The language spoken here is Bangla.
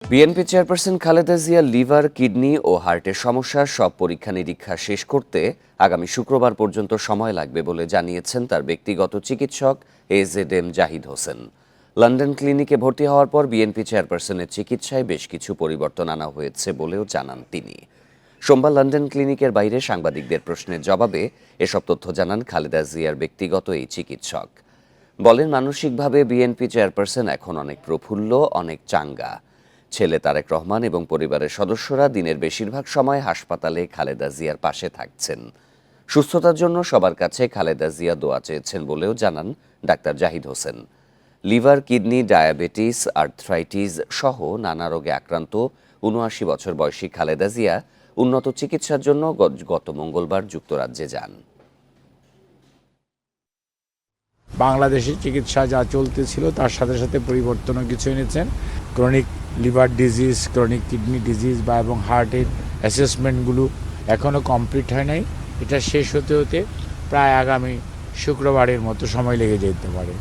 বিএনপি চেয়ারপারসন খালেদা জিয়ার লিভার, কিডনি ও হার্টের সমস্যার সব পরীক্ষা নিরীক্ষা শেষ করতে আগামী শুক্রবার পর্যন্ত সময় লাগবে বলে জানিয়েছেন তার ব্যক্তিগত চিকিৎসক এজেডএম জাহিদ হোসেন। লন্ডন ক্লিনিকে ভর্তি হওয়ার পর বিএনপি চেয়ারপারসনের চিকিৎসায় বেশ কিছু পরিবর্তন আনা হয়েছে বলেও জানান তিনি। সোমবার লন্ডন ক্লিনিকের বাইরে সাংবাদিকদের প্রশ্নের জবাবে এসব তথ্য জানান খালেদা জিয়ার ব্যক্তিগত এই চিকিৎসক। বলেন, মানসিকভাবে বিএনপি চেয়ারপারসন এখন অনেক প্রফুল্ল, অনেক চাঙ্গা। ছেলে তারেক রহমান এবং পরিবারের সদস্যরা দিনের বেশিরভাগ সময় হাসপাতালে খালেদা জিয়ার পাশে থাকছেন। সুস্থতার জন্য সবার কাছে খালেদা জিয়া দোয়া চেয়েছেন বলেও জানান doctor Zahid Hossain. Liver, kidney, diabetes, arthritis সহ নানা রোগে আক্রান্ত ৭৯ বছর বয়সী খালেদা জিয়া উন্নত চিকিৎসার জন্য গত মঙ্গলবার যুক্তরাজ্যে যান। বাংলাদেশের চিকিৎসা যা চলতেছিল তার সাথে সাথে পরিবর্তনও কিছু এনেছেন। Chronic liver disease, chronic kidney disease বা এবং হার্টের অ্যাসেসমেন্টগুলো এখনও কমপ্লিট হয় নাই। এটা শেষ হতে হতে প্রায় আগামী শুক্রবারের মতো সময় লেগে যেতে পারে।